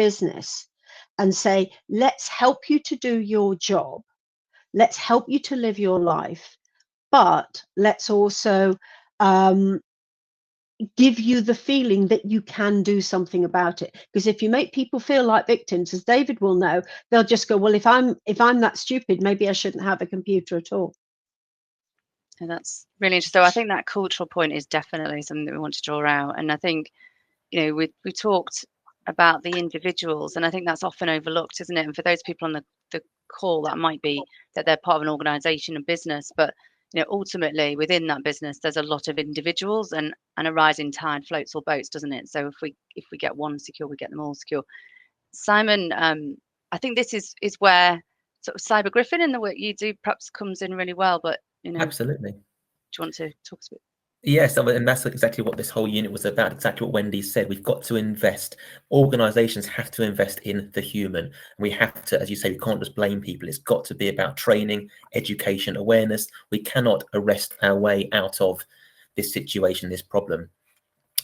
business and say, let's help you to do your job. Let's help you to live your life. But let's also give you the feeling that you can do something about it. Because if you make people feel like victims, as David will know, they'll just go, well, if I'm that stupid, maybe I shouldn't have a computer at all. And that's really interesting. So I think that cultural point is definitely something that we want to draw out. And I think, we talked about the individuals, and I think that's often overlooked, isn't it? And for those people on the call, that might be that they're part of an organization and business, but ultimately within that business there's a lot of individuals, and a rising tide floats all boats, doesn't it? So if we get one secure, we get them all secure. Simon, I think this is where sort of Cyber Griffin and the work you do perhaps comes in really well, but absolutely. Do you want to talk a bit? Yes, and that's exactly what this whole unit was about, exactly what Wendy said. We've got to invest. Organizations have to invest in the human. We have to, as you say, we can't just blame people. It's got to be about training, education, awareness. We cannot arrest our way out of this situation, this problem.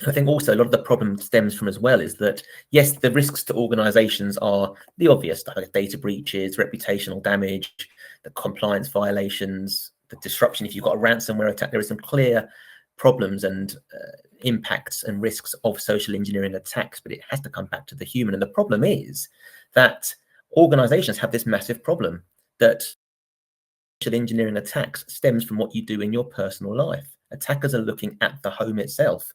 I think also a lot of the problem stems from as well is that, yes, the risks to organizations are the obvious stuff, like data breaches, reputational damage, the compliance violations, the disruption. If you've got a ransomware attack, there are some clear problems and impacts and risks of social engineering attacks, but it has to come back to the human. And the problem is that organizations have this massive problem that social engineering attacks stems from what you do in your personal life. Attackers are looking at the home itself.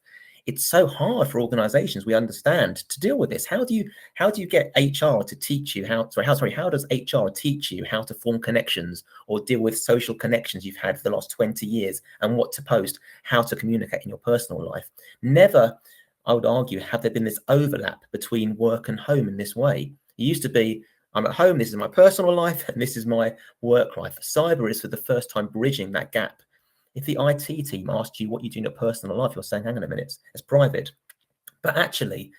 It's so hard for organizations, we understand, to deal with this. How do you get HR to teach you how does HR teach you how to form connections or deal with social connections you've had for the last 20 years and what to post, how to communicate in your personal life? Never, I would argue, have there been this overlap between work and home in this way. It used to be, I'm at home, this is my personal life, and this is my work life. Cyber is for the first time bridging that gap. If the IT team asked you what you do in your personal life, you're saying, hang on a minute, it's private. But actually,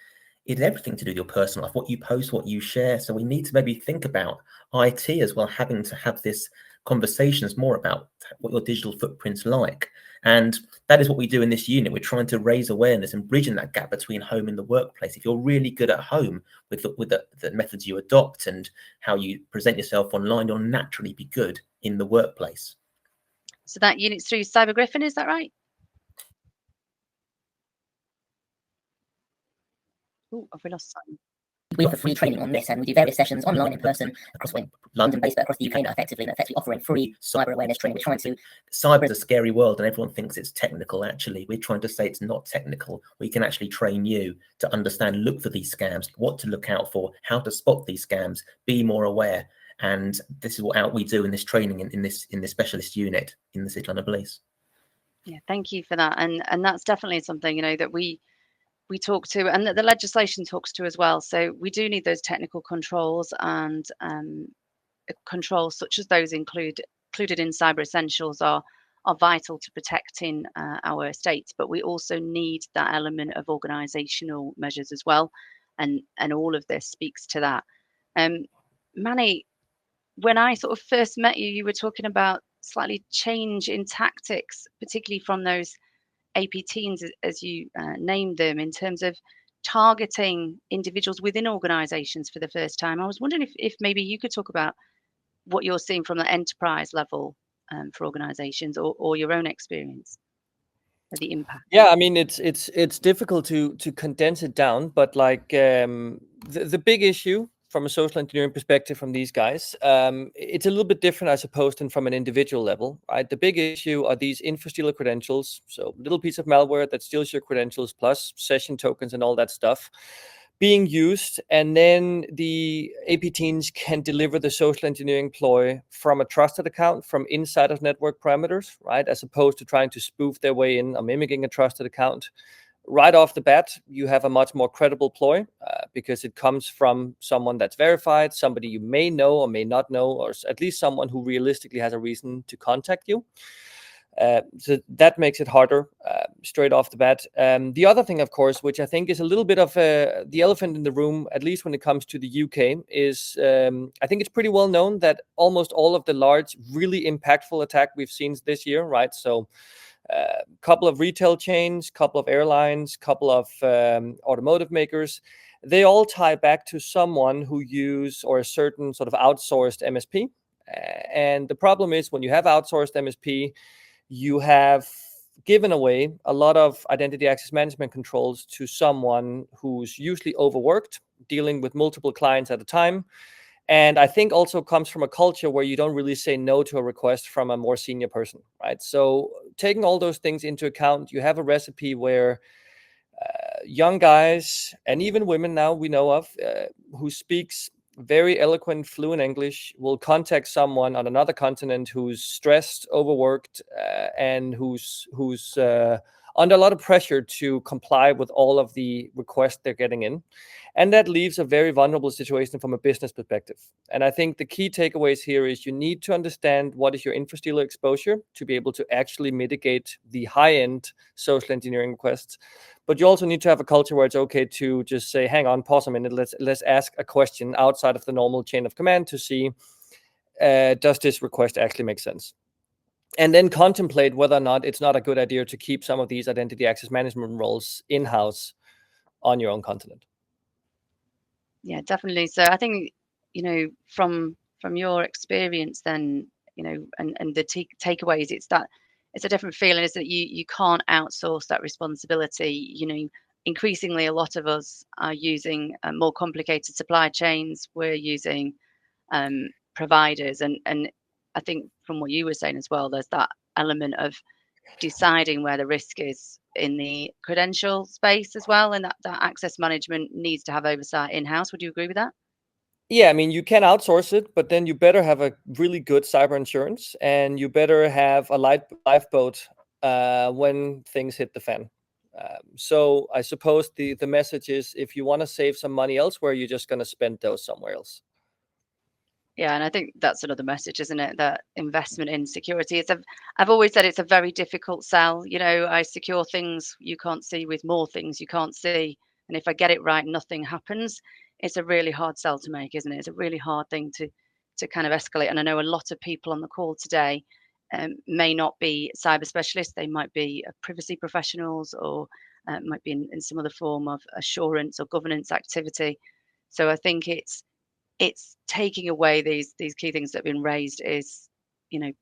it's everything to do with your personal life, what you post, what you share. So we need to maybe think about IT as well, having to have this conversations more about what your digital footprint's like. And that is what we do in this unit. We're trying to raise awareness and bridging that gap between home and the workplace. If you're really good at home with the methods you adopt and how you present yourself online, you'll naturally be good in the workplace. So that unit's through Cyber Griffin, is that right? Oh, have we lost Simon? We offer free training on this, and we do various sessions online, in person, across London-based, but across the UK now, effectively offering free cyber awareness training. We're trying to... Cyber is a scary world, and everyone thinks it's technical. Actually, we're trying to say it's not technical. We can actually train you to understand, look for these scams, what to look out for, how to spot these scams, be more aware. And this is what we do in this training in this specialist unit in the City London Police. Yeah, thank you for that. And that's definitely something that we talk to, and that the legislation talks to as well. So we do need those technical controls, and controls such as those included in Cyber Essentials are vital to protecting our estates. But we also need that element of organisational measures as well, and all of this speaks to that. Manny, when I sort of first met you, you were talking about slightly change in tactics, particularly from those AP teams, as you named them, in terms of targeting individuals within organisations for the first time. I was wondering if maybe you could talk about what you're seeing from the enterprise level for organisations, or your own experience of the impact. Yeah, I mean, it's difficult to condense it down, but like the big issue from a social engineering perspective from these guys, it's a little bit different, I suppose, than from an individual level, right? The big issue are these info-stealer credentials, so little piece of malware that steals your credentials plus session tokens and all that stuff being used, and then the AP teams can deliver the social engineering ploy from a trusted account from inside of network parameters, right? As opposed to trying to spoof their way in or mimicking a trusted account. Right off the bat, you have a much more credible ploy because it comes from someone that's verified, somebody you may know or may not know, or at least someone who realistically has a reason to contact you. So that makes it harder straight off the bat. The other thing, of course, which I think is a little bit of the elephant in the room, at least when it comes to the UK, is I think it's pretty well known that almost all of the large, really impactful attack we've seen this year, right? So couple of retail chains, couple of airlines, couple of automotive makers, they all tie back to someone who or a certain sort of outsourced MSP. And the problem is, when you have outsourced MSP, you have given away a lot of identity access management controls to someone who's usually overworked, dealing with multiple clients at a time. And I think also comes from a culture where you don't really say no to a request from a more senior person, right? So taking all those things into account, you have a recipe where young guys and even women now we know of who speaks very eloquent, fluent English will contact someone on another continent who's stressed, overworked, and who's under a lot of pressure to comply with all of the requests they're getting in. And that leaves a very vulnerable situation from a business perspective. And I think the key takeaways here is you need to understand what is your infrastealer exposure to be able to actually mitigate the high-end social engineering requests. But you also need to have a culture where it's okay to just say, hang on, pause a minute, let's ask a question outside of the normal chain of command to see, does this request actually make sense? And then contemplate whether or not it's not a good idea to keep some of these identity access management roles in-house on your own continent. Yeah, definitely. So I think, from your experience then, and the takeaways, it's a different feeling, is that you can't outsource that responsibility. Increasingly, a lot of us are using more complicated supply chains. We're using providers, and I think from what you were saying as well, there's that element of deciding where the risk is in the credential space as well, and that access management needs to have oversight in-house. Would you agree with that? Yeah, I mean, you can outsource it, but then you better have a really good cyber insurance, and you better have a lifeboat when things hit the fan. So I suppose the message is, if you want to save some money elsewhere, you're just going to spend those somewhere else. Yeah, and I think that's another message, isn't it? That investment in security. I've always said it's a very difficult sell. I secure things you can't see with more things you can't see. And if I get it right, nothing happens. It's a really hard sell to make, isn't it? It's a really hard thing to kind of escalate. And I know a lot of people on the call today may not be cyber specialists. They might be privacy professionals, or might be in some other form of assurance or governance activity. So I think it's taking away these key things that have been raised, is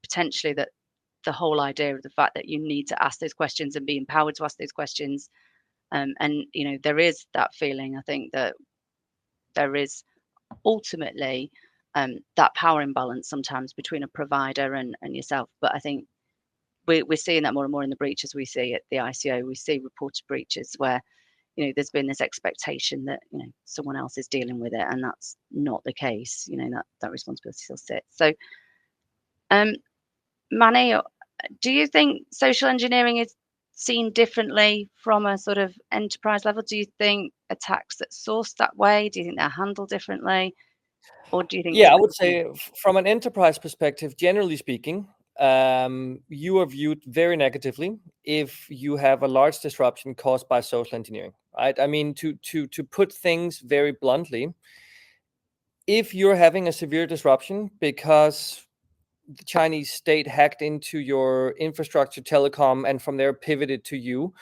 potentially that the whole idea of the fact that you need to ask those questions and be empowered to ask those questions, and there is that feeling, I think, that there is ultimately that power imbalance sometimes between a provider and yourself. But I think we're seeing that more and more in the breaches we see at the ICO. We see reported breaches where there's been this expectation that someone else is dealing with it, and that's not the case. That responsibility still sits. So Manny, do you think social engineering is seen differently from a sort of enterprise level? Do you think attacks that source that way, do you think they're handled differently, or do you think I would say from an enterprise perspective, generally speaking, you are viewed very negatively if you have a large disruption caused by social engineering, right? I mean, to put things very bluntly, if you're having a severe disruption because the Chinese state hacked into your infrastructure, telecom, and from there pivoted to you,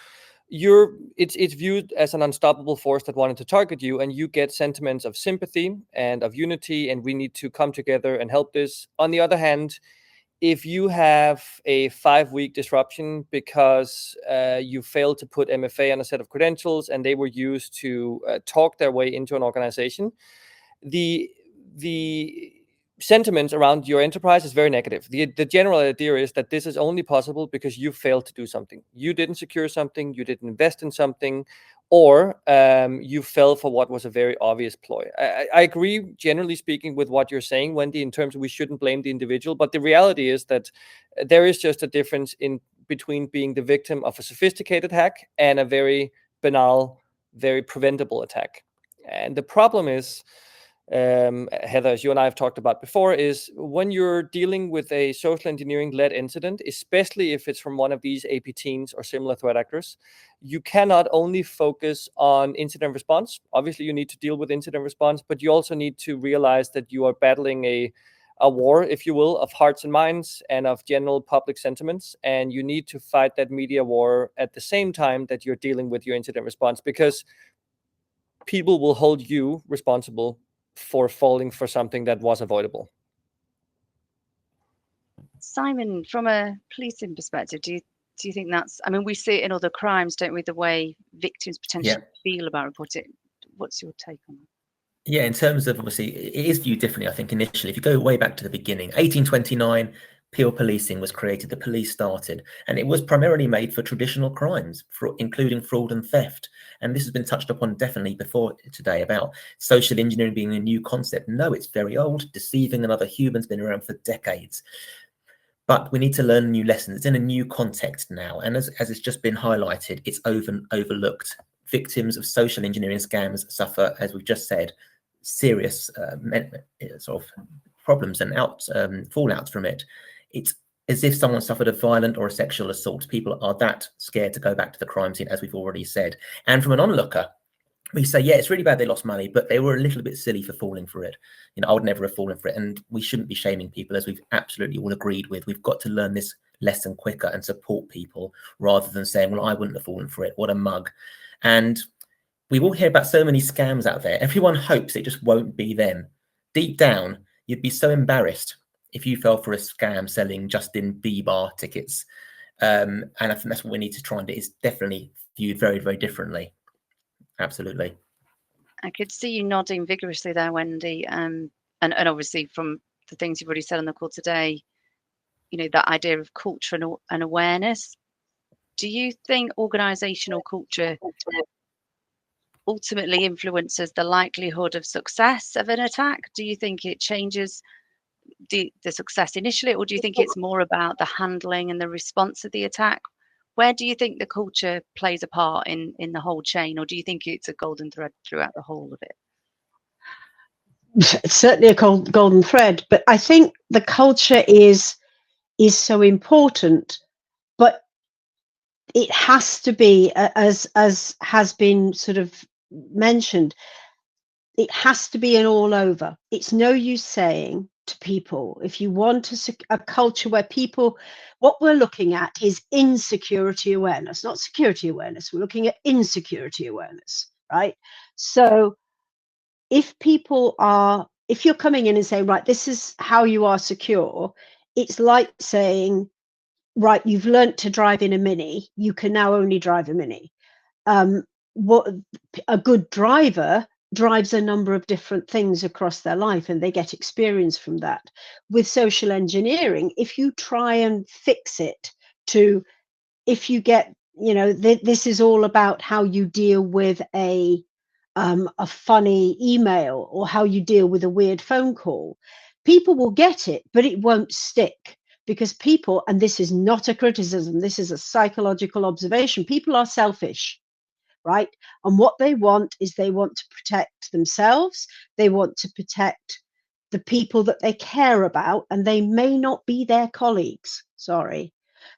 it's viewed as an unstoppable force that wanted to target you, and you get sentiments of sympathy and of unity, and we need to come together and help this. On the other hand, if you have a 5-week disruption because you failed to put MFA on a set of credentials and they were used to talk their way into an organization, the sentiments around your enterprise is very negative. The general idea is that this is only possible because you failed to do something. You didn't secure something, you didn't invest in something, or you fell for what was a very obvious ploy. I agree, generally speaking, with what you're saying, Wendy, in terms of we shouldn't blame the individual, but the reality is that there is just a difference in between being the victim of a sophisticated hack and a very banal, very preventable attack. And the problem is, Heather, as you and I have talked about before, is when you're dealing with a social engineering-led incident, especially if it's from one of these AP-Teens or similar threat actors, you cannot only focus on incident response. Obviously, you need to deal with incident response, but you also need to realize that you are battling a war, if you will, of hearts and minds and of general public sentiments, and you need to fight that media war at the same time that you're dealing with your incident response, because people will hold you responsible for falling for something that was avoidable. Simon, from a policing perspective, do you think that's, I mean, we see it in other crimes, don't we, the way victims potentially feel about reporting. What's your take on that? Yeah, in terms of, obviously, it is viewed differently, I think, initially. If you go way back to the beginning, 1829, pure policing was created, the police started, and it was primarily made for traditional crimes, including fraud and theft. And this has been touched upon definitely before today about social engineering being a new concept. No, it's very old. Deceiving another human's been around for decades. But we need to learn new lessons. It's in a new context now. And as it's just been highlighted, it's overlooked. Victims of social engineering scams suffer, as we've just said, serious sort of problems and fallouts from it. It's as if someone suffered a violent or a sexual assault. People are that scared to go back to the crime scene, as we've already said. And from an onlooker, we say, yeah, it's really bad they lost money, but they were a little bit silly for falling for it. You know, I would never have fallen for it. And we shouldn't be shaming people, as we've absolutely all agreed with. We've got to learn this lesson quicker and support people rather than saying, well, I wouldn't have fallen for it. What a mug. And we will hear about so many scams out there. Everyone hopes it just won't be them. Deep down, you'd be so embarrassed if you fell for a scam selling Justin Bieber tickets. And I think that's what we need to try and do. It's definitely viewed very, very differently. Absolutely. I could see you nodding vigorously there, Wendy. And obviously from the things you've already said on the call today, you know, that idea of culture and awareness. Do you think organisational culture ultimately influences the likelihood of success of an attack? Do you think it changes the success initially, or do you think it's more about the handling and the response of the attack? Where do you think the culture plays a part in the whole chain, or do you think it's a golden thread throughout the whole of it? It's certainly a golden thread, but I think the culture is so important, but it has to be, as has been sort of mentioned, it has to be an all over. It's no use saying to people, if you want a culture where people, what we're looking at is insecurity awareness, not security awareness. We're looking at insecurity awareness, right? So if you're coming in and saying, right, this is how you are secure, it's like saying, right, you've learnt to drive in a Mini, you can now only drive a Mini. What a good driver drives a number of different things across their life, and they get experience from that. With social engineering, if you try and fix it to, if you get, you know, this is all about how you deal with a funny email or how you deal with a weird phone call, people will get it, but it won't stick. Because people, and this is not a criticism, this is a psychological observation, people are selfish, right? And what they want is they want to protect themselves, they want to protect the people that they care about, and they may not be their colleagues, sorry.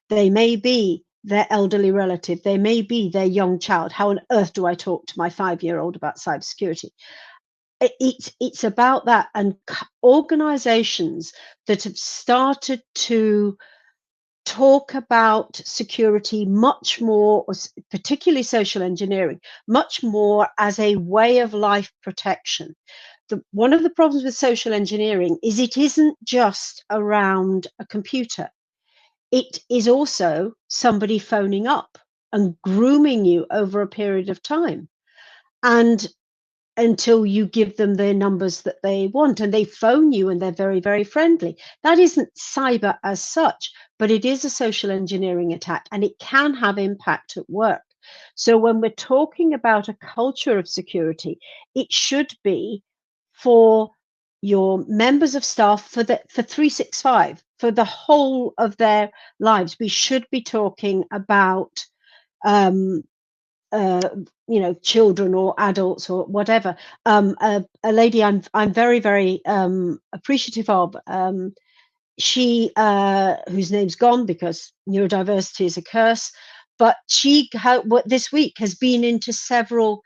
They may be their elderly relative, they may be their young child. How on earth do I talk to my 5-year-old about cybersecurity? It's about that, and organizations that have started to talk about security much more, particularly social engineering, much more as a way of life protection. One of the problems with social engineering is it isn't just around a computer. It is also somebody phoning up and grooming you over a period of time. And until you give them the numbers that they want, and they phone you and they're very, very friendly. That isn't cyber as such, but it is a social engineering attack, and it can have impact at work. So when we're talking about a culture of security, it should be for your members of staff, for 365, for the whole of their lives. We should be talking about you know, children or adults or whatever. A lady I'm very, very appreciative of, she whose name's gone because neurodiversity is a curse, but she this week has been into several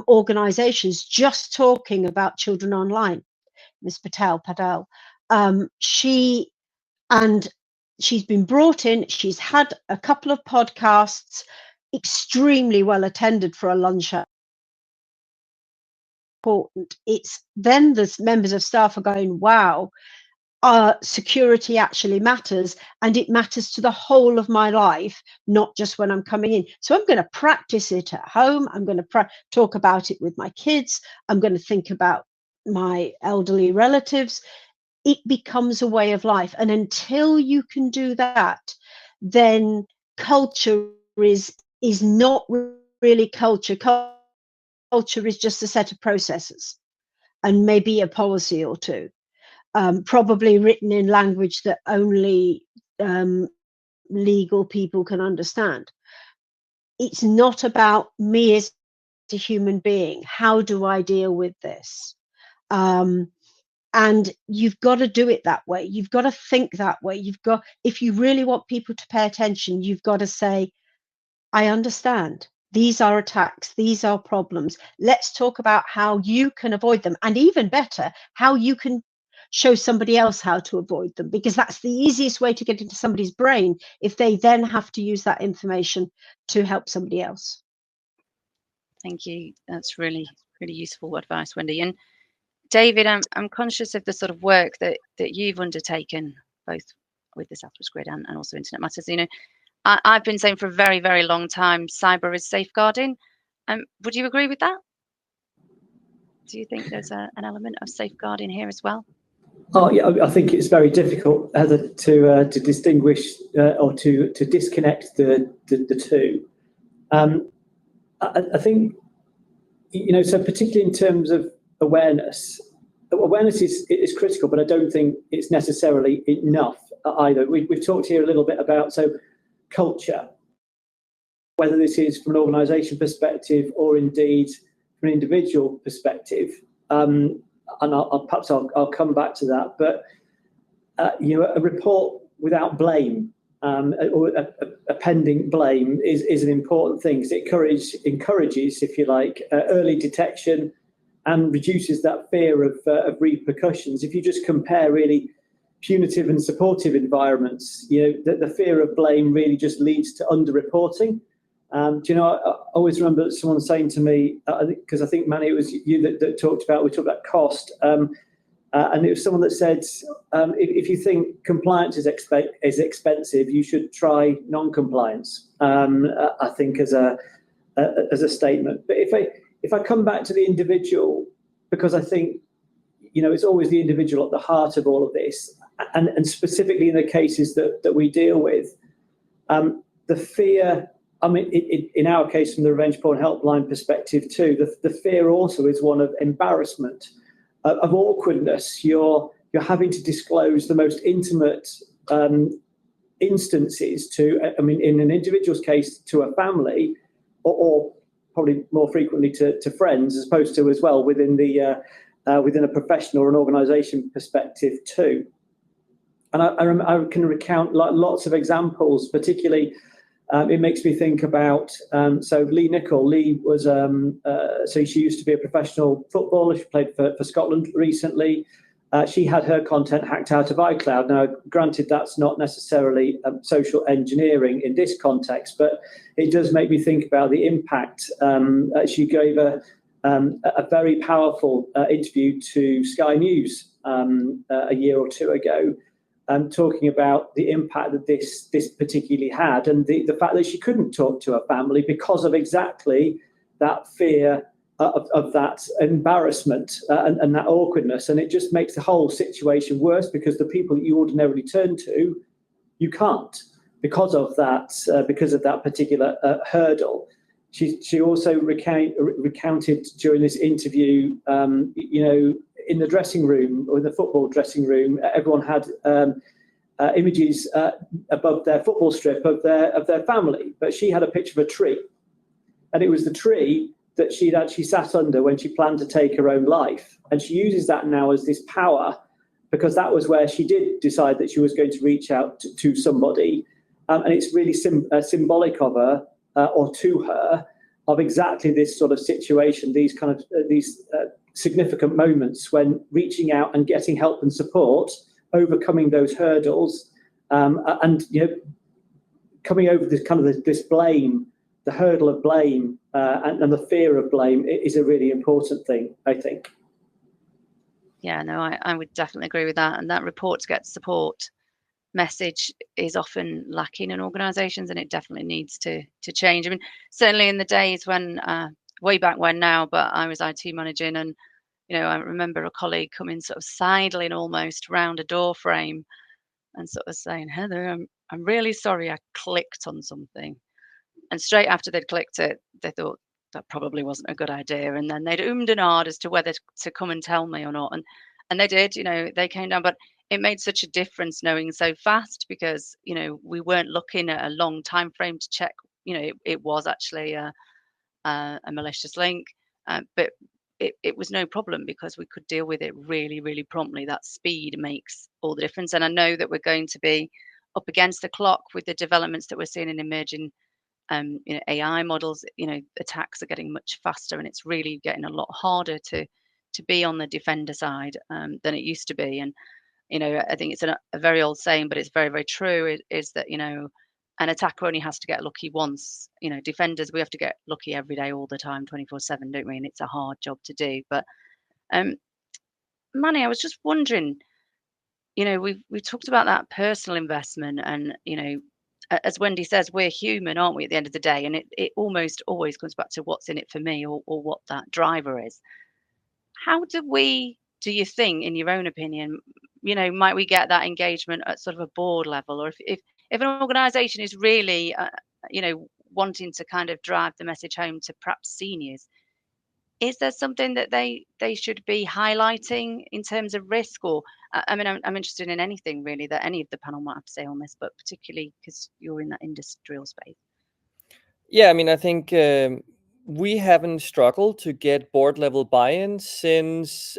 organizations just talking about children online. Miss Padal, she's been brought in, she's had a couple of podcasts, extremely well attended for a lunch hour. important. It's then the members of staff are going, wow, security actually matters, and it matters to the whole of my life, not just when I'm coming in. So I'm going to practice it at home. I'm going to talk about it with my kids. I'm going to think about my elderly relatives. It becomes a way of life. And until you can do that, then culture is not really culture. Culture is just a set of processes and maybe a policy or two. Probably written in language that only legal people can understand. It's not about me as a human being. How do I deal with this? And you've got to do it that way. You've got to think that way. If you really want people to pay attention, you've got to say, I understand. These are attacks. These are problems. Let's talk about how you can avoid them. And even better, how you can show somebody else how to avoid them, because that's the easiest way to get into somebody's brain if they then have to use that information to help somebody else. Thank you. That's really, really useful advice, Wendy. And David, I'm conscious of the sort of work that you've undertaken, both with the Southwest Grid and also Internet Matters. You know, I've been saying for a very, very long time, cyber is safeguarding. Would you agree with that? Do you think there's an element of safeguarding here as well? Oh yeah, I think it's very difficult to distinguish or to disconnect the two. I think, you know, so particularly in terms of awareness is critical, but I don't think it's necessarily enough either. We've talked here a little bit about culture, whether this is from an organisation perspective or indeed from an individual perspective. And I'll come back to that. But you know, a report without blame or a pending blame is an important thing, because it encourages, if you like, early detection and reduces that fear of repercussions. If you just compare really punitive and supportive environments, you know, the fear of blame really just leads to underreporting. Do you know, I always remember someone saying to me, because I think, Manny, it was you that we talked about cost, and it was someone that said, if you think compliance is expensive, you should try non-compliance. I think as a statement. But if I come back to the individual, because I think, you know, it's always the individual at the heart of all of this, and specifically in the cases that we deal with, the fear. I mean, in our case, from the Revenge Porn Helpline perspective too, the fear also is one of embarrassment, of awkwardness. You're having to disclose the most intimate instances to, I mean, in an individual's case, to a family, or probably more frequently to friends, as opposed to as well within a professional or an organisation perspective too. And I can recount lots of examples, particularly. It makes me think about, so Lee Nichol. Lee was, so she used to be a professional footballer. She played for Scotland recently. She had her content hacked out of iCloud. Now, granted, that's not necessarily social engineering in this context, but it does make me think about the impact. She gave a very powerful interview to Sky News a year or two ago, talking about the impact that this particularly had, and the fact that she couldn't talk to her family because of exactly that fear of that embarrassment and that awkwardness. And it just makes the whole situation worse, because the people that you ordinarily turn to, you can't, because of that particular hurdle. She also recounted during this interview, you know, in the dressing room, or in the football dressing room, everyone had images above their football strip of their family, but she had a picture of a tree, and it was the tree that she'd actually sat under when she planned to take her own life. And she uses that now as this power, because that was where she did decide that she was going to reach out to somebody, and it's really symbolic of her, or to her, of exactly this sort of situation, these kind of significant moments when reaching out and getting help and support, overcoming those hurdles, and you know, coming over this kind of this blame, the hurdle of blame, and the fear of blame is a really important thing, I think. Yeah, no, I would definitely agree with that. And that report to get support message is often lacking in organisations, and it definitely needs to change. I mean, certainly in the days when, way back when now, but I was IT managing, and I remember a colleague coming sort of sidling almost round a door frame and sort of saying, "Heather, I'm really sorry, I clicked on something." And straight after they'd clicked it, they thought that probably wasn't a good idea, and then they'd ummed and ahed as to whether to come and tell me or not, and they did. They came down, but it made such a difference knowing so fast, because we weren't looking at a long time frame to check. It was actually a malicious link, but it was no problem because we could deal with it really, really promptly. That speed makes all the difference. And I know that we're going to be up against the clock with the developments that we're seeing in emerging AI models. Attacks are getting much faster, and it's really getting a lot harder to be on the defender side than it used to be. And I think it's a very old saying, but it's very, very true, is that an attacker only has to get lucky once. Defenders, we have to get lucky every day, all the time, 24/7, don't we? And it's a hard job to do. But Manny, I was just wondering, we've talked about that personal investment, and as Wendy says, we're human, aren't we, at the end of the day? And it almost always comes back to what's in it for me, or what that driver is. How do you think, in your own opinion, might we get that engagement at sort of a board level? Or if an organisation is really, wanting to kind of drive the message home to perhaps seniors, is there something that they should be highlighting in terms of risk? Or, I mean, I'm interested in anything really that any of the panel might have to say on this, but particularly because you're in that industrial space. Yeah, I mean, I think we haven't struggled to get board level buy-in since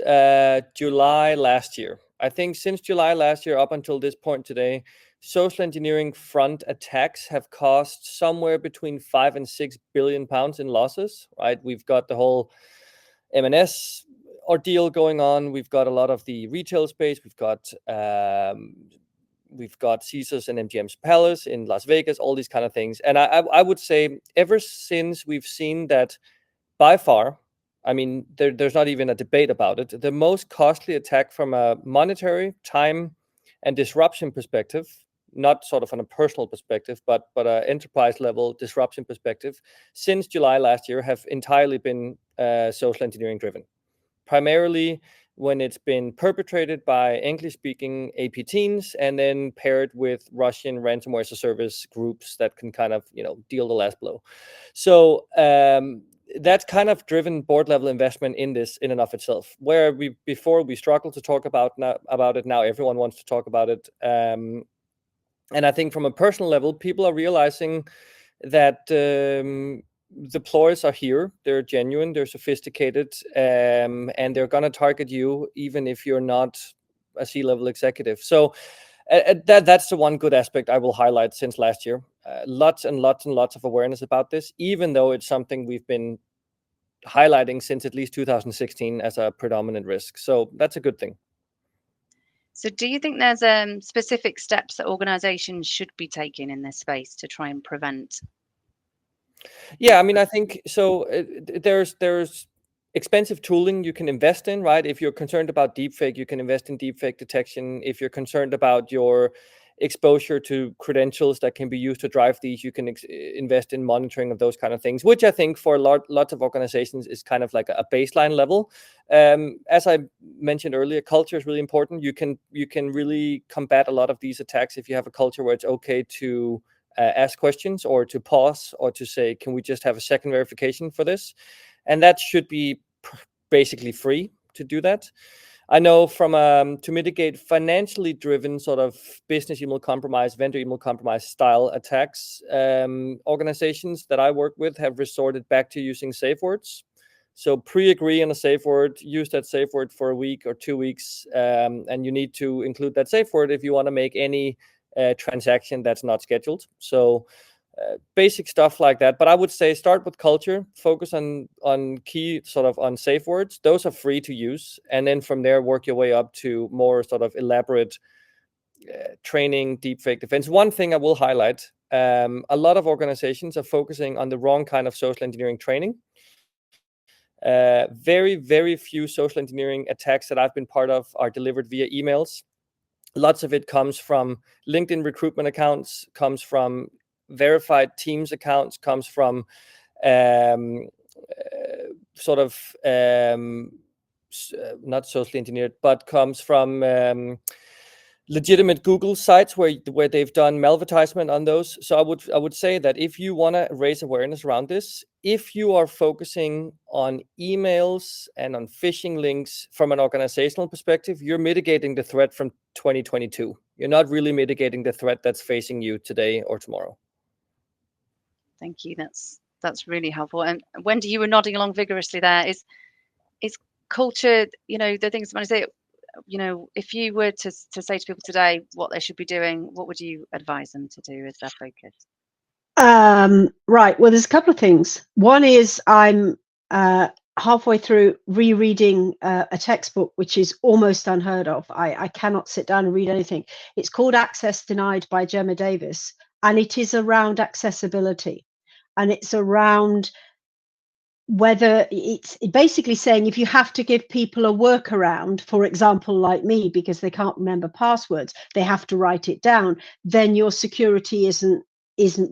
July last year. I think since July last year up until this point today, social engineering front attacks have cost somewhere between 5 and 6 billion pounds in losses, right? We've got the whole M&S ordeal going on. We've got a lot of the retail space. We've got Caesars and MGM's Palace in Las Vegas, all these kind of things. And I would say ever since we've seen that, by far, I mean, there's not even a debate about it, the most costly attack from a monetary, time, and disruption perspective, not sort of on a personal perspective, but an enterprise level disruption perspective, since July last year have entirely been social engineering driven. Primarily when it's been perpetrated by English-speaking AP teens and then paired with Russian ransomware as a service groups that can kind of, deal the last blow. So that's kind of driven board level investment in this in and of itself. Where before we struggled to talk about it, now everyone wants to talk about it. And I think from a personal level, people are realizing that the ploys are here. They're genuine, they're sophisticated, and they're going to target you even if you're not a C-level executive. So that's the one good aspect I will highlight since last year. Lots and lots and lots of awareness about this, even though it's something we've been highlighting since at least 2016 as a predominant risk. So that's a good thing. So do you think there's specific steps that organizations should be taking in this space to try and prevent? Yeah, I mean, I think so. There's expensive tooling you can invest in, right? If you're concerned about deepfake, you can invest in deepfake detection. If you're concerned about your exposure to credentials that can be used to drive these, you can invest in monitoring of those kind of things, which I think for lots of organizations is kind of like a baseline level. As I mentioned earlier, culture is really important. You can really combat a lot of these attacks if you have a culture where it's okay to ask questions or to pause or to say, can we just have a second verification for this? And that should be basically free to do that. I know from to mitigate financially driven sort of business email compromise, vendor email compromise style attacks, organizations that I work with have resorted back to using safe words. So pre-agree on a safe word, use that safe word for a week or 2 weeks, and you need to include that safe word if you want to make any transaction that's not scheduled. So basic stuff like that. But I would say start with culture, focus on key sort of on safe words. Those are free to use. And then from there, work your way up to more sort of elaborate training, deepfake defense. One thing I will highlight, a lot of organizations are focusing on the wrong kind of social engineering training. Very, very few social engineering attacks that I've been part of are delivered via emails. Lots of it comes from LinkedIn recruitment accounts, comes from verified Teams accounts, comes from not socially engineered, but comes from legitimate Google sites where they've done malvertisement on those. So I would say that if you want to raise awareness around this, if you are focusing on emails and on phishing links from an organizational perspective, you're mitigating the threat from 2022. You're not really mitigating the threat that's facing you today or tomorrow. Thank you. That's really helpful. And Wendy, you were nodding along vigorously there. Is culture, the things I say, if you were to say to people today what they should be doing, what would you advise them to do as their focus? Right. Well, there's a couple of things. One is I'm halfway through rereading a textbook, which is almost unheard of. I cannot sit down and read anything. It's called Access Denied by Gemma Davis, and it is around accessibility. And it's around whether it's basically saying if you have to give people a workaround, for example, like me, because they can't remember passwords, they have to write it down, then your security isn't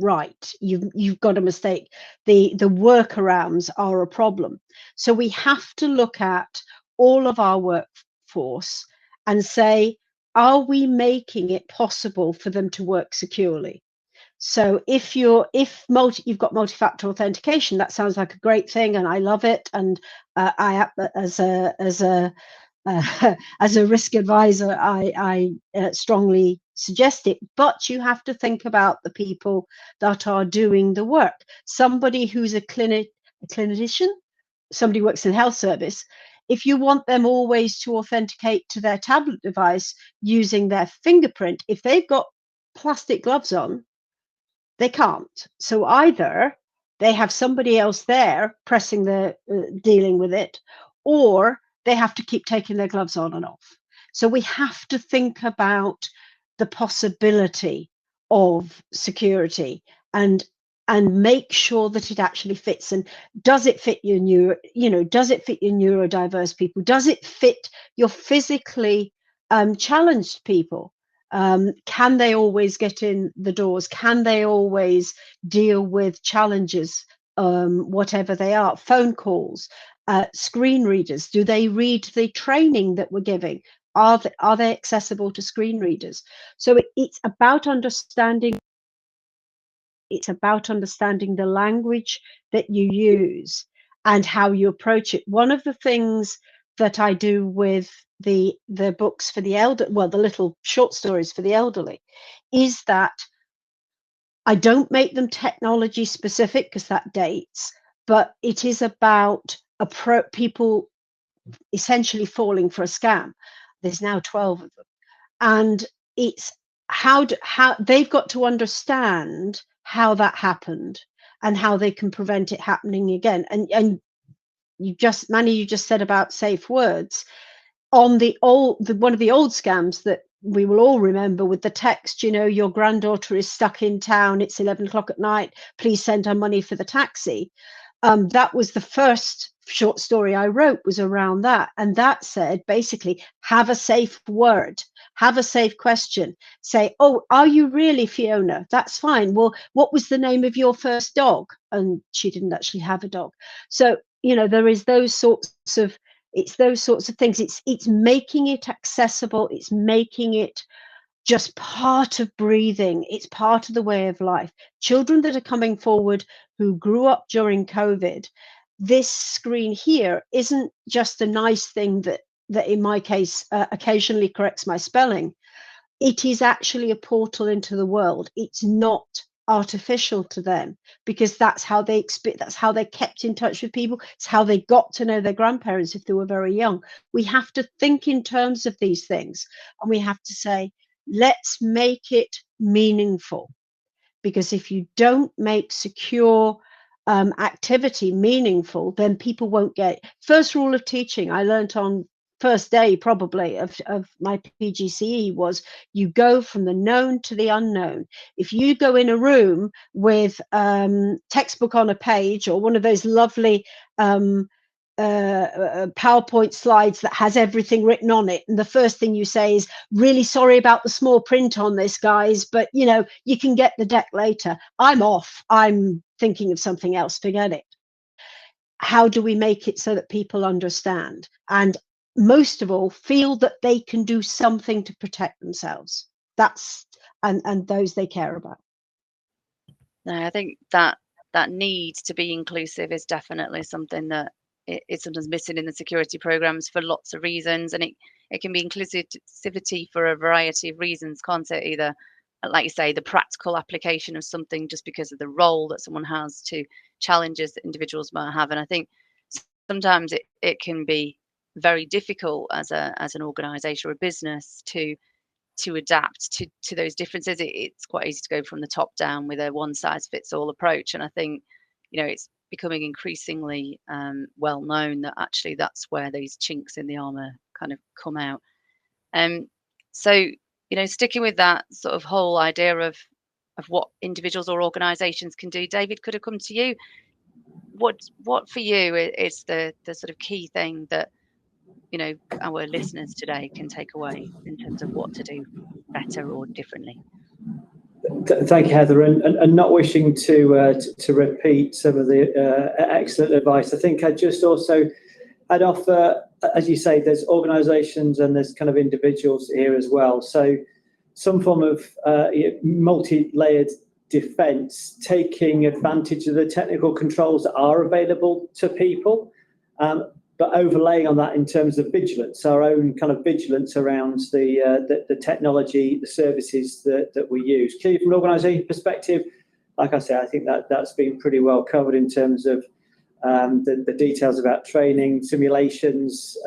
right. You've got a mistake. The workarounds are a problem. So we have to look at all of our workforce and say, are we making it possible for them to work securely? So if you've got multi-factor authentication, that sounds like a great thing, and I love it. And I, as a risk advisor, I strongly suggest it. But you have to think about the people that are doing the work. Somebody who's a clinician, somebody who works in health service. If you want them always to authenticate to their tablet device using their fingerprint, if they've got plastic gloves on, they can't. So either they have somebody else there pressing dealing with it, or they have to keep taking their gloves on and off. So we have to think about the possibility of security and make sure that it actually fits. And does it fit your does it fit your neurodiverse people? Does it fit your physically challenged people? Can they always get in the doors? Can they always deal with challenges, whatever they are? Phone calls, screen readers. Do they read the training that we're giving? Are they accessible to screen readers? So it's about understanding. It's about understanding the language that you use and how you approach it. One of the things that I do with the books for the the little short stories for the elderly, is that I don't make them technology specific because that dates, but it is about people essentially falling for a scam. There's now 12 of them, and it's how they've got to understand how that happened and how they can prevent it happening again. And you just said about safe words. On one of the old scams that we will all remember, with the text, your granddaughter is stuck in town, it's 11 o'clock at night, please send her money for the taxi. That was the first short story I wrote, was around that. And that said, basically, have a safe word, have a safe question. Say, oh, are you really Fiona? That's fine. Well, what was the name of your first dog? And she didn't actually have a dog. So, there is those sorts of things. It's making it accessible. It's making it just part of breathing. It's part of the way of life. Children that are coming forward who grew up during COVID, this screen here isn't just a nice thing that in my case occasionally corrects my spelling. It is actually a portal into the world. It's not artificial to them, because that's how they kept in touch with people. It's how they got to know their grandparents if they were very young. We have to think in terms of these things, and we have to say, let's make it meaningful, because if you don't make secure activity meaningful, then people won't get it. First rule of teaching I learned on first day probably of my PGCE was you go from the known to the unknown. If you go in a room with textbook on a page or one of those lovely PowerPoint slides that has everything written on it, and the first thing you say is, really sorry about the small print on this, guys, but you know, you can get the deck later. I'm off. I'm thinking of something else. Forget it. How do we make it so that people understand and most of all feel that they can do something to protect themselves? That's and those they care about. No, I think that need to be inclusive is definitely something that it's sometimes missing in the security programs for lots of reasons, and it can be inclusivity for a variety of reasons, can't it? Either, like you say, the practical application of something just because of the role that someone has, to challenges that individuals might have. And I think sometimes it can be very difficult as an organisation or a business to adapt to those differences. It's quite easy to go from the top down with a one size fits all approach. And I think, you know, it's becoming increasingly well known that actually that's where these chinks in the armour kind of come out. So, you know, sticking with that sort of whole idea of what individuals or organisations can do, David, could have come to you. What for you is the sort of key thing that, you know, our listeners today can take away in terms of what to do better or differently? Thank you, Heather, and not wishing to repeat some of the excellent advice. I think I'd just also I'd offer, as you say, there's organisations and there's kind of individuals here as well. So some form of multi-layered defence, taking advantage of the technical controls that are available to people, but overlaying on that in terms of vigilance, our own kind of vigilance around the technology, the services that we use. Clearly, from an organisation perspective, like I say, I think that's been pretty well covered in terms of the details about training, simulations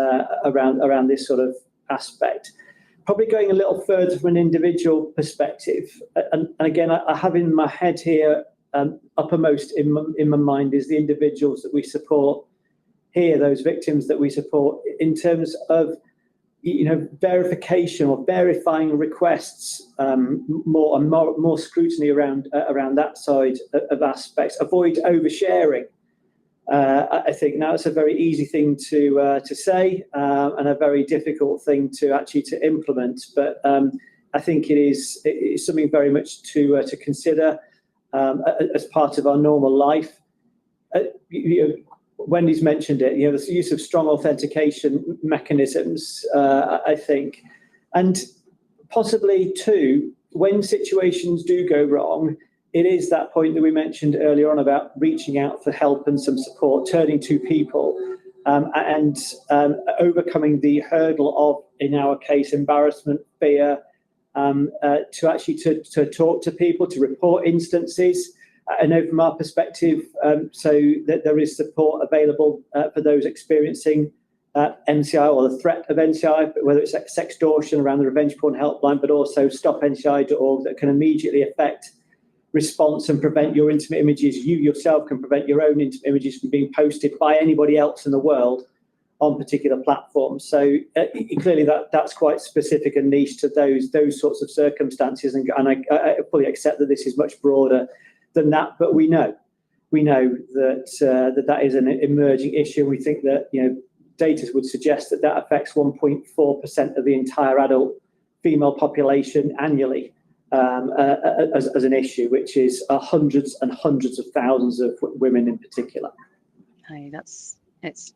around this sort of aspect. Probably going a little further from an individual perspective, and again, I have in my head here, uppermost in my mind is the individuals that we support here, those victims that we support, in terms of, you know, verification or verifying requests, more scrutiny around that side of aspects. Avoid oversharing. I think now it's a very easy thing to say, and a very difficult thing to actually to implement. But I think it's something very much to consider as part of our normal life. Wendy's mentioned it. You know, the use of strong authentication mechanisms. I think, and possibly too, when situations do go wrong, it is that point that we mentioned earlier on about reaching out for help and some support, turning to people, and overcoming the hurdle of, in our case, embarrassment, fear, to actually to talk to people, to report instances. I know from our perspective, so that there is support available for those experiencing NCI or the threat of NCI, whether it's sextortion around the revenge porn helpline, but also stopnci.org that can immediately affect response and prevent your intimate images. You yourself can prevent your own intimate images from being posted by anybody else in the world on particular platforms. So clearly that's quite specific and niche to those sorts of circumstances, and I fully accept that this is much broader than that. But we know that is an emerging issue. We think that, you know, data would suggest that affects 1.4% of the entire adult female population annually. As an issue, which is hundreds and hundreds of thousands of women in particular. Hey, it's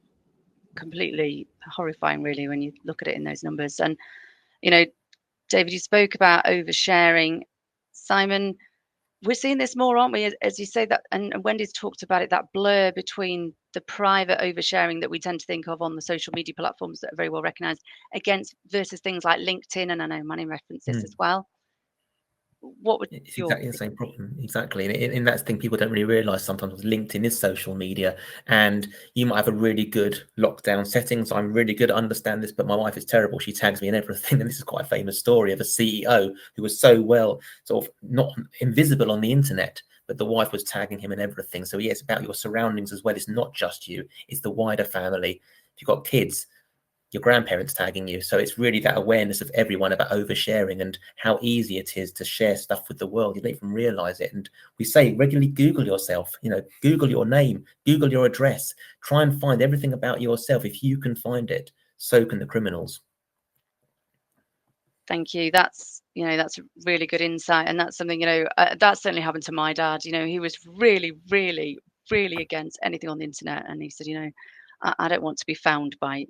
completely horrifying, really, when you look at it in those numbers. And, you know, David, you spoke about oversharing. Simon, we're seeing this more, aren't we? As you say that, and Wendy's talked about it, that blur between the private oversharing that we tend to think of on the social media platforms that are very well recognised against versus things like LinkedIn, and I know Manny referenced this as well. What would it's exactly the same problem, exactly, and that's the thing people don't really realize sometimes. LinkedIn is social media, and you might have a really good lockdown settings. I'm really good at understand this, but my wife is terrible. She tags me in everything, and this is quite a famous story of a CEO who was so well sort of not invisible on the internet, but the wife was tagging him in everything. So yeah, it's about your surroundings as well. It's not just you, it's the wider family. If you've got kids, your grandparents tagging you. So it's really that awareness of everyone about oversharing and how easy it is to share stuff with the world. You don't even realize it. And we say regularly, Google yourself, Google your name, Google your address, try and find everything about yourself. If you can find it, so can the criminals. Thank you. That's a really good insight, and that's something that certainly happened to my dad. He was really, really, really against anything on the internet, and he said, I don't want to be found by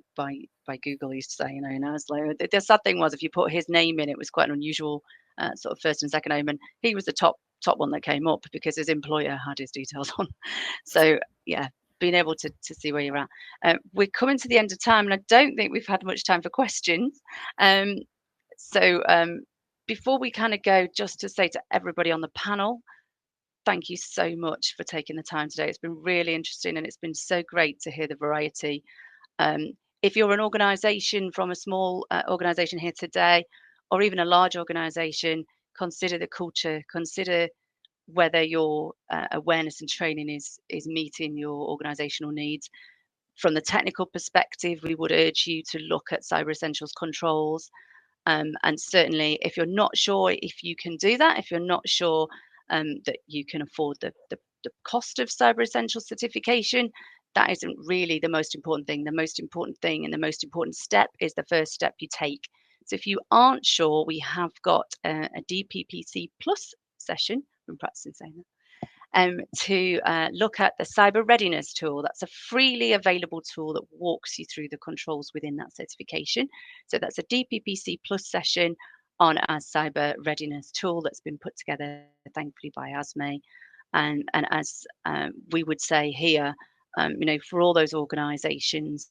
Google. He used to say, and I was like, the sad thing was, if you put his name in, it was quite an unusual sort of first and second name, and he was the top one that came up because his employer had his details on. So yeah, being able to see where you're at. We're coming to the end of time, and I don't think we've had much time for questions. So before we kind of go, just to say to everybody on the panel, thank you so much for taking the time today. It's been really interesting, and it's been so great to hear the variety. If you're an organisation, from a small organisation here today, or even a large organisation, consider the culture, consider whether your awareness and training is meeting your organisational needs. From the technical perspective, we would urge you to look at Cyber Essentials controls. And certainly, if you're not sure if you can do that, if you're not sure that you can afford the cost of Cyber Essentials certification, that isn't really the most important thing. The most important thing and the most important step is the first step you take. So if you aren't sure, we have got a DPPC Plus session. I've been practicing saying that. To look at the cyber readiness tool. That's a freely available tool that walks you through the controls within that certification. So that's a DPPC Plus session on our cyber readiness tool that's been put together, thankfully, by ASME. And as we would say here, for all those organisations